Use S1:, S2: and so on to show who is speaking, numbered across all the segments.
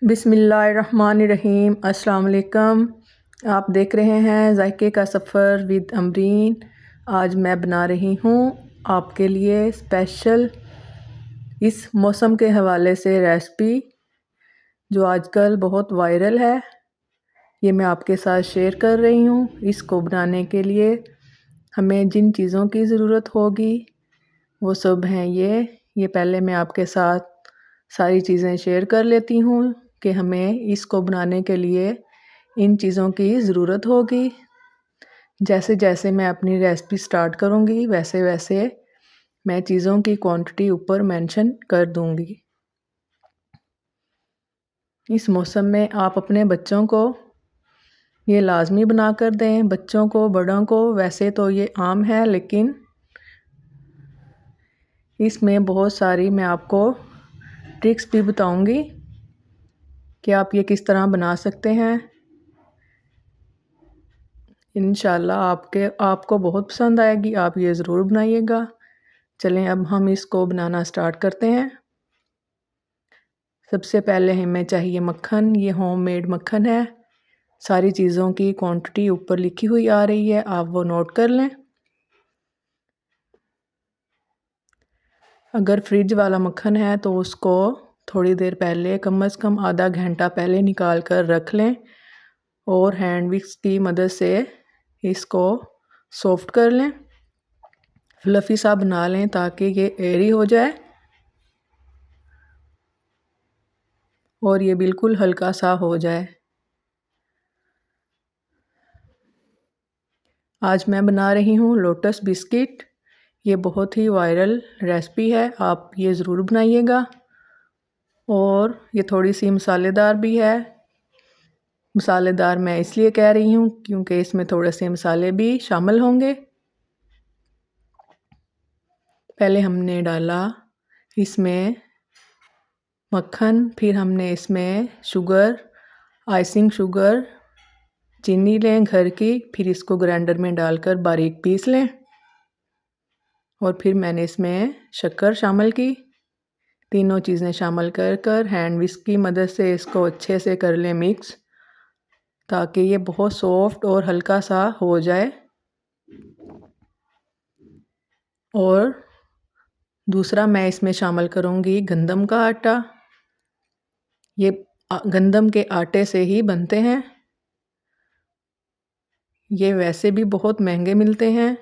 S1: बिस्मिल्लाहिर्रहमानिर्रहीम। अस्सलाम वालेकुम। आप देख रहे हैं जायके का सफ़र विद अमरीन। आज मैं बना रही हूँ आपके लिए स्पेशल इस मौसम के हवाले से रेसिपी जो आजकल बहुत वायरल है। ये मैं आपके साथ शेयर कर रही हूँ। इसको बनाने के लिए हमें जिन चीज़ों की ज़रूरत होगी वो सब हैं ये पहले मैं आपके साथ सारी चीज़ें शेयर कर लेती हूँ कि हमें इसको बनाने के लिए इन चीज़ों की ज़रूरत होगी। जैसे जैसे मैं अपनी रेसिपी स्टार्ट करूँगी वैसे वैसे मैं चीज़ों की क्वांटिटी ऊपर मेंशन कर दूँगी। इस मौसम में आप अपने बच्चों को ये लाजमी बना कर दें, बच्चों को, बड़ों को। वैसे तो ये आम है लेकिन इसमें बहुत सारी मैं आपको ट्रिक्स भी बताऊंगी कि आप ये किस तरह बना सकते हैं। इंशाल्लाह आपको बहुत पसंद आएगी। आप ये ज़रूर बनाइएगा। चलें अब हम इसको बनाना स्टार्ट करते हैं। सबसे पहले हमें चाहिए मक्खन। ये होममेड मक्खन है। सारी चीज़ों की क्वांटिटी ऊपर लिखी हुई आ रही है, आप वो नोट कर लें। अगर फ्रिज वाला मक्खन है तो उसको थोड़ी देर पहले, कम से कम आधा घंटा पहले निकाल कर रख लें और हैंड विक्स की मदद से इसको सॉफ्ट कर लें, फ्लफ़ी सा बना लें ताकि ये एयरी हो जाए और ये बिल्कुल हल्का सा हो जाए। आज मैं बना रही हूँ लोटस बिस्किट। ये बहुत ही वायरल रेसिपी है, आप ये ज़रूर बनाइएगा। और ये थोड़ी सी मसालेदार भी है। मसालेदार मैं इसलिए कह रही हूँ क्योंकि इसमें थोड़े से मसाले भी शामिल होंगे। पहले हमने डाला इसमें मक्खन, फिर हमने इसमें शुगर, आइसिंग शुगर, चीनी लें घर की, फिर इसको ग्राइंडर में डालकर बारीक पीस लें और फिर मैंने इसमें शक्कर शामिल की। तीनों चीज़ें शामिल कर हैंड विस्क की मदद से इसको अच्छे से कर लें मिक्स, ताकि ये बहुत सॉफ्ट और हल्का सा हो जाए। और दूसरा मैं इसमें शामिल करूँगी गंदम का आटा। ये गंदम के आटे से ही बनते हैं। ये वैसे भी बहुत महंगे मिलते हैं,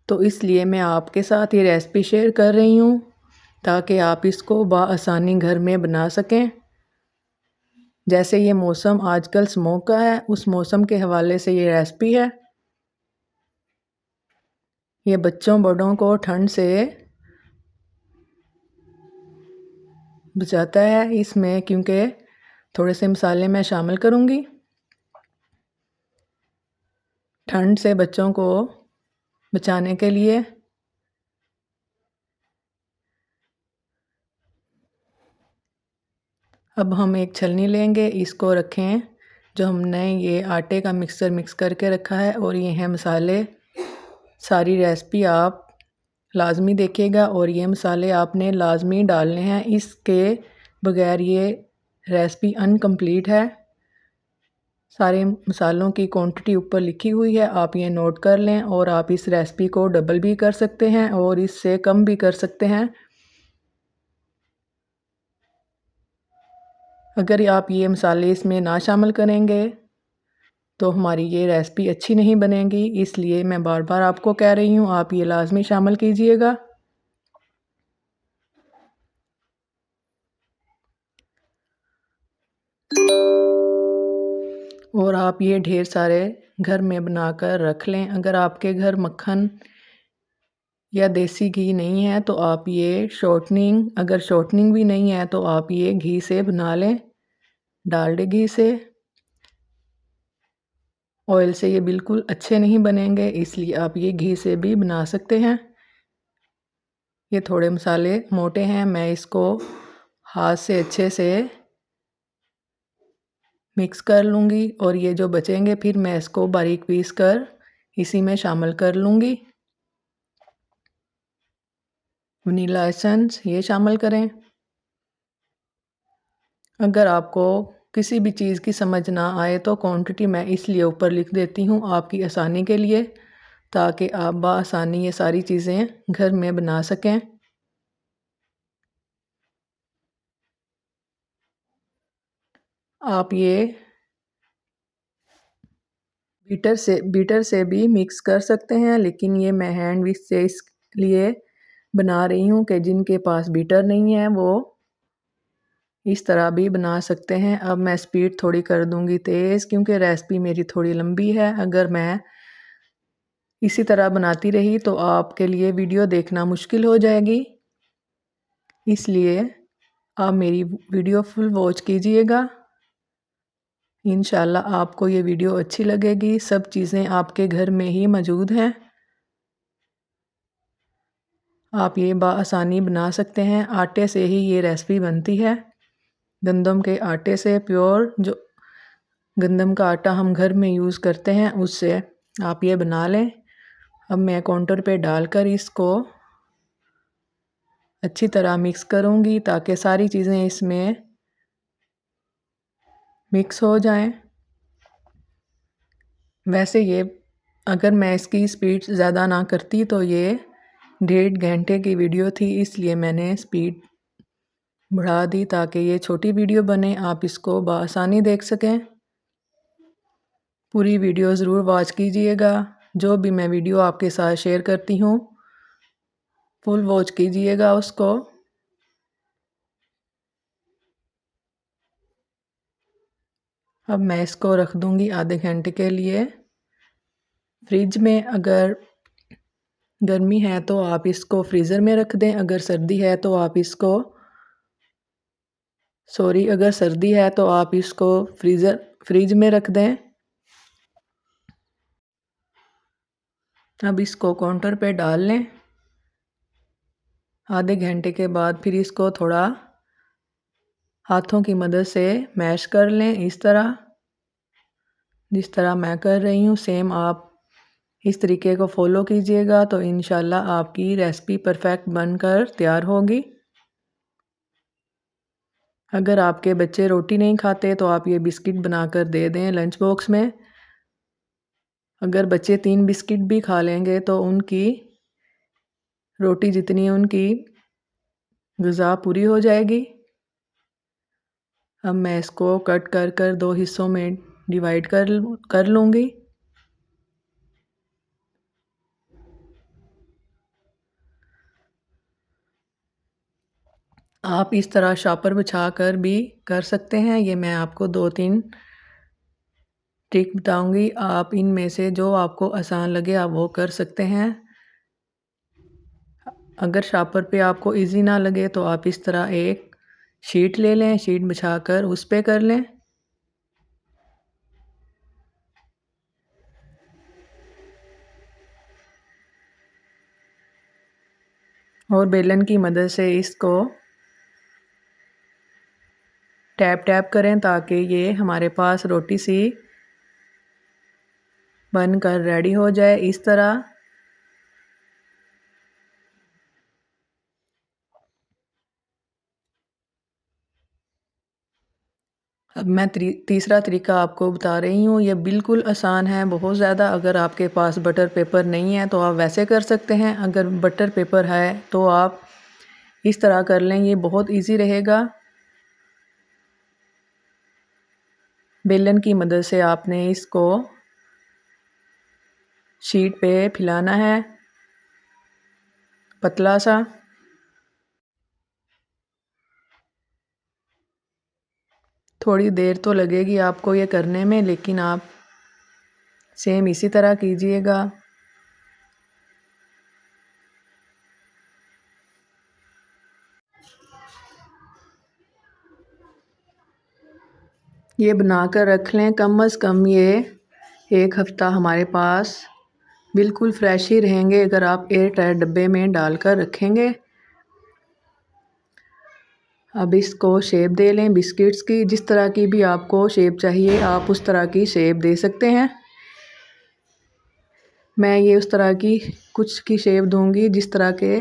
S1: तो इसलिए मैं आपके साथ ये रेसिपी शेयर कर रही हूँ ताकि आप इसको बआसानी घर में बना सकें। जैसे ये मौसम आजकल स्मोक का है, उस मौसम के हवाले से ये रेसिपी है। ये बच्चों बड़ों को ठंड से बचाता है इसमें, क्योंकि थोड़े से मसाले मैं शामिल करूँगी ठंड से बच्चों को बचाने के लिए। अब हम एक छलनी लेंगे, इसको रखें जो हमने ये आटे का मिक्सचर मिक्स करके रखा है, और ये हैं मसाले। सारी रेसिपी आप लाजमी देखिएगा और ये मसाले आपने लाजमी डालने हैं, इसके बगैर ये रेसिपी अनकम्प्लीट है। सारे मसालों की क्वांटिटी ऊपर लिखी हुई है, आप ये नोट कर लें। और आप इस रेसिपी को डबल भी कर सकते हैं और इससे कम भी कर सकते हैं। अगर आप ये मसाले इसमें ना शामिल करेंगे तो हमारी ये रेसिपी अच्छी नहीं बनेगी, इसलिए मैं बार बार आपको कह रही हूँ आप ये लाजमी शामिल कीजिएगा। और आप ये ढेर सारे घर में बनाकर रख लें। अगर आपके घर मक्खन या देसी घी नहीं है तो आप ये शॉर्टनिंग, अगर शॉर्टनिंग भी नहीं है तो आप ये घी से बना लें, डालडे घी से। ऑयल से ये बिल्कुल अच्छे नहीं बनेंगे, इसलिए आप ये घी से भी बना सकते हैं। ये थोड़े मसाले मोटे हैं, मैं इसको हाथ से अच्छे से मिक्स कर लूँगी और ये जो बचेंगे फिर मैं इसको बारीक पीस कर इसी में शामिल कर लूँगी। वनीला एसेंस ये शामिल करें। अगर आपको किसी भी चीज़ की समझ ना आए तो क्वांटिटी मैं इसलिए ऊपर लिख देती हूँ आपकी आसानी के लिए, ताकि आप बआसानी ये सारी चीज़ें घर में बना सकें। आप ये बीटर से भी मिक्स कर सकते हैं, लेकिन ये मैं हैंड विस्क से इसलिए बना रही हूँ कि जिनके पास बीटर नहीं है वो इस तरह भी बना सकते हैं। अब मैं स्पीड थोड़ी कर दूंगी तेज़, क्योंकि रेसिपी मेरी थोड़ी लंबी है। अगर मैं इसी तरह बनाती रही तो आपके लिए वीडियो देखना मुश्किल हो जाएगी, इसलिए आप मेरी वीडियो फुल वॉच कीजिएगा। इंशाल्लाह आपको ये वीडियो अच्छी लगेगी। सब चीज़ें आपके घर में ही मौजूद हैं, आप ये बआसानी बना सकते हैं। आटे से ही ये रेसिपी बनती है, गंदम के आटे से, प्योर जो गंदम का आटा हम घर में यूज़ करते हैं उससे आप ये बना लें। अब मैं काउंटर पे डालकर इसको अच्छी तरह मिक्स करूँगी ताकि सारी चीज़ें इसमें मिक्स हो जाएं। वैसे ये अगर मैं इसकी स्पीड ज़्यादा ना करती तो ये 1.5 घंटे की वीडियो थी, इसलिए मैंने स्पीड बढ़ा दी ताकि ये छोटी वीडियो बने, आप इसको बआसानी देख सकें। पूरी वीडियो ज़रूर वॉच कीजिएगा। जो भी मैं वीडियो आपके साथ शेयर करती हूँ फुल वॉच कीजिएगा उसको। अब मैं इसको रख दूँगी आधे घंटे के लिए फ्रिज में। अगर गर्मी है तो आप इसको फ्रीज़र में रख दें, अगर सर्दी है तो आप इसको अगर सर्दी है तो आप इसको फ्रिज में रख दें। अब इसको काउंटर पे डाल लें। आधे घंटे के बाद फिर इसको थोड़ा हाथों की मदद से मैश कर लें, इस तरह जिस तरह मैं कर रही हूँ सेम आप इस तरीके को फॉलो कीजिएगा तो इंशाल्लाह आपकी रेसिपी परफेक्ट बनकर तैयार होगी। अगर आपके बच्चे रोटी नहीं खाते तो आप ये बिस्किट बनाकर दे दें लंच बॉक्स में। अगर बच्चे 3 बिस्किट भी खा लेंगे तो उनकी रोटी जितनी उनकी ग़िज़ा पूरी हो जाएगी। अब मैं इसको कट कर 2 हिस्सों में डिवाइड कर लूँगी। आप इस तरह शॉपर बिछा कर भी कर सकते हैं। ये मैं आपको 2-3 ट्रिक बताऊंगी, आप इनमें से जो आपको आसान लगे आप वो कर सकते हैं। अगर शॉपर पे आपको इजी ना लगे तो आप इस तरह एक शीट ले लें, शीट बिछाकर उस पे कर लें। और बेलन की मदद से इसको टैप टैप करें ताकि ये हमारे पास रोटी सी बनकर रेडी हो जाए, इस तरह। अब मैं तीसरा तरीका आपको बता रही हूँ, ये बिल्कुल आसान है बहुत ज़्यादा। अगर आपके पास बटर पेपर नहीं है तो आप वैसे कर सकते हैं, अगर बटर पेपर है तो आप इस तरह कर लें, ये बहुत इजी रहेगा। बेलन की मदद से आपने इसको शीट पे फैलाना है पतला सा। थोड़ी देर तो लगेगी आपको ये करने में, लेकिन आप सेम इसी तरह कीजिएगा। ये बनाकर रख लें, कम से कम ये 1 हफ़्ता हमारे पास बिल्कुल फ्रेश ही रहेंगे अगर आप एयर टाइट डब्बे में डालकर रखेंगे। अब इसको शेप दे लें बिस्किट्स की, जिस तरह की भी आपको शेप चाहिए आप उस तरह की शेप दे सकते हैं। मैं ये उस तरह की कुछ की शेप दूंगी जिस तरह के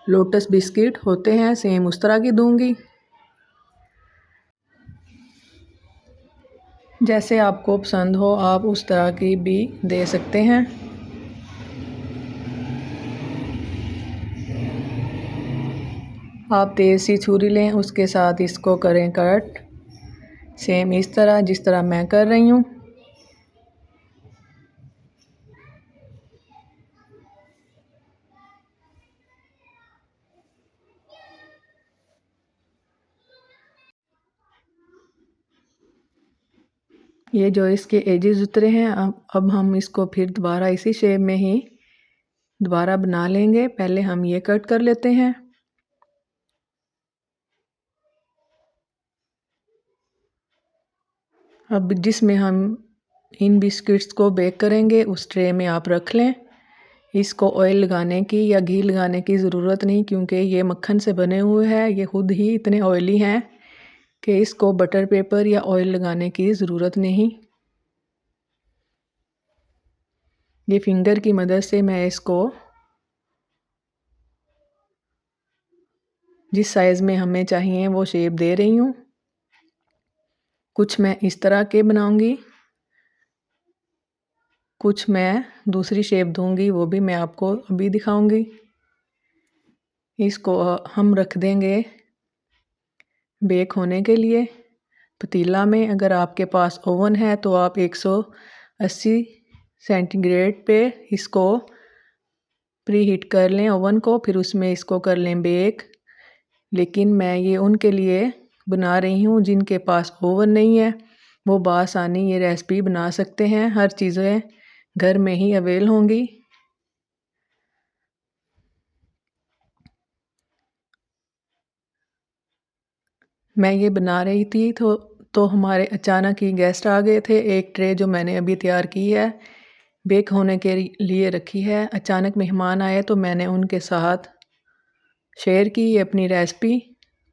S1: लोटस बिस्किट होते हैं, सेम उस तरह की दूंगी। जैसे आपको पसंद हो आप उस तरह की भी दे सकते हैं। आप तेज़ सी छुरी लें, उसके साथ इसको करें कट, सेम इस तरह जिस तरह मैं कर रही हूँ। ये जो इसके एजेस उतरे हैं, अब हम इसको फिर दोबारा इसी शेप में ही दोबारा बना लेंगे। पहले हम ये कट कर लेते हैं। अब जिसमें हम इन बिस्किट्स को बेक करेंगे उस ट्रे में आप रख लें। इसको ऑयल लगाने की या घी लगाने की ज़रूरत नहीं, क्योंकि ये मक्खन से बने हुए हैं। ये खुद ही इतने ऑयली हैं कि इसको बटर पेपर या ऑयल लगाने की ज़रूरत नहीं। ये फिंगर की मदद से मैं इसको जिस साइज़ में हमें चाहिए वो शेप दे रही हूँ। कुछ मैं इस तरह के बनाऊंगी, कुछ मैं दूसरी शेप दूंगी, वो भी मैं आपको अभी दिखाऊंगी। इसको हम रख देंगे बेक होने के लिए पतीला में। अगर आपके पास ओवन है तो आप 180 सेंटीग्रेड पे इसको प्री हीट कर लें ओवन को, फिर उसमें इसको कर लें बेक। लेकिन मैं ये उनके लिए बना रही हूँ जिनके पास ओवन नहीं है। वो बआसानी ये रेसिपी बना सकते हैं, हर चीज़ें घर में ही अवेल होंगी। मैं ये बना रही थी तो हमारे अचानक ही गेस्ट आ गए थे। एक ट्रे जो मैंने अभी तैयार की है बेक होने के लिए रखी है, अचानक मेहमान आए तो मैंने उनके साथ शेयर की ये अपनी रेसिपी।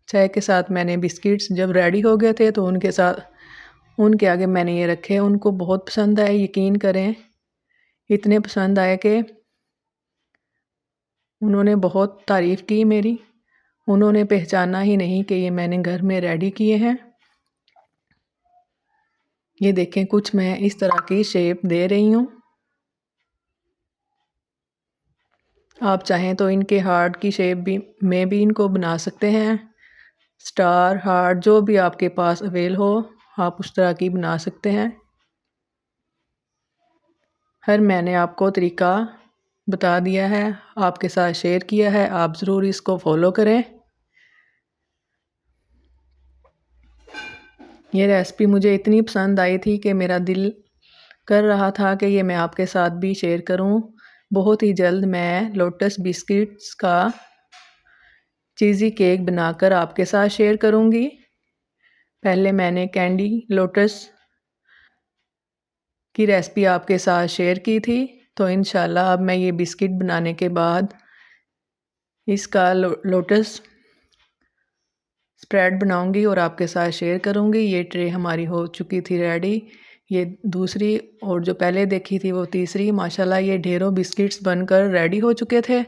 S1: चाय के साथ मैंने बिस्किट्स जब रेडी हो गए थे तो उनके आगे मैंने ये रखे। उनको बहुत पसंद आए, यकीन करें इतने पसंद आए कि उन्होंने बहुत तारीफ़ की मेरी। उन्होंने पहचाना ही नहीं कि ये मैंने घर में रेडी किए हैं। ये देखें, कुछ मैं इस तरह की शेप दे रही हूँ। आप चाहें तो इनके हार्ट की शेप भी इनको बना सकते हैं। स्टार, हार्ट, जो भी आपके पास अवेल हो आप उस तरह की बना सकते हैं। हर मैंने आपको तरीका बता दिया है, आपके साथ शेयर किया है, आप ज़रूर इसको फॉलो करें। ये रेसिपी मुझे इतनी पसंद आई थी कि मेरा दिल कर रहा था कि ये मैं आपके साथ भी शेयर करूं। बहुत ही जल्द मैं लोटस बिस्किट्स का चीज़ी केक बनाकर आपके साथ शेयर करूंगी। पहले मैंने कैंडी लोटस की रेसिपी आपके साथ शेयर की थी, तो इंशाल्लाह अब मैं ये बिस्किट बनाने के बाद इसका लोटस स्प्रेड बनाऊंगी और आपके साथ शेयर करूंगी। ये ट्रे हमारी हो चुकी थी रेडी। ये दूसरी और जो पहले देखी थी वो तीसरी। माशाल्लाह ये ढेरों बिस्किट्स बनकर रेडी हो चुके थे।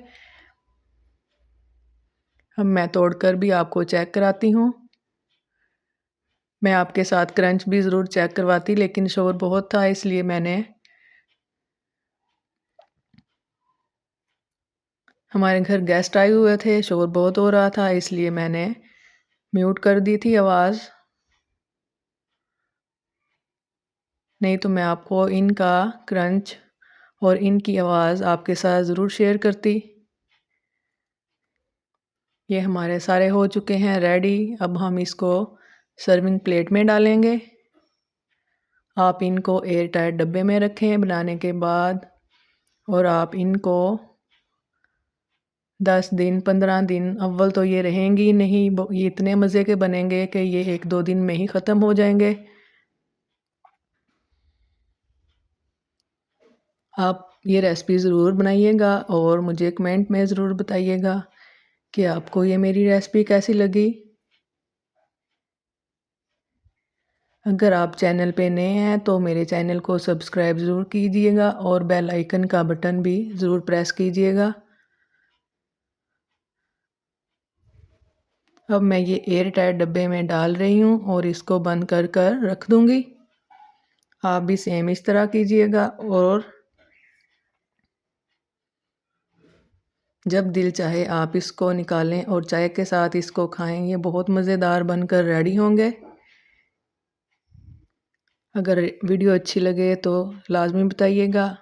S1: अब मैं तोड़कर भी आपको चेक कराती हूँ। मैं आपके साथ क्रंच भी ज़रूर चेक करवाती, लेकिन शोर बहुत था इसलिए हमारे घर गेस्ट आए हुए थे, शोर बहुत हो रहा था इसलिए मैंने म्यूट कर दी थी आवाज़। नहीं तो मैं आपको इनका क्रंच और इनकी आवाज़ आपके साथ ज़रूर शेयर करती। ये हमारे सारे हो चुके हैं रेडी। अब हम इसको सर्विंग प्लेट में डालेंगे। आप इनको एयर टाइट डब्बे में रखें बनाने के बाद, और आप इनको 10 दिन 15 दिन, अव्वल तो ये रहेंगी नहीं, ये इतने मज़े के बनेंगे कि ये 1-2 दिन में ही ख़त्म हो जाएंगे। आप ये रेसिपी ज़रूर बनाइएगा और मुझे कमेंट में ज़रूर बताइएगा कि आपको ये मेरी रेसिपी कैसी लगी। अगर आप चैनल पे नए हैं तो मेरे चैनल को सब्सक्राइब ज़रूर कीजिएगा और बेल आइकन का बटन भी ज़रूर प्रेस कीजिएगा। अब मैं ये एयर टाइट डब्बे में डाल रही हूँ और इसको बंद कर कर रख दूँगी। आप भी सेम इस तरह कीजिएगा और जब दिल चाहे आप इसको निकालें और चाय के साथ इसको खाएं। ये बहुत मज़ेदार बनकर रेडी होंगे। अगर वीडियो अच्छी लगे तो लाजमी बताइएगा।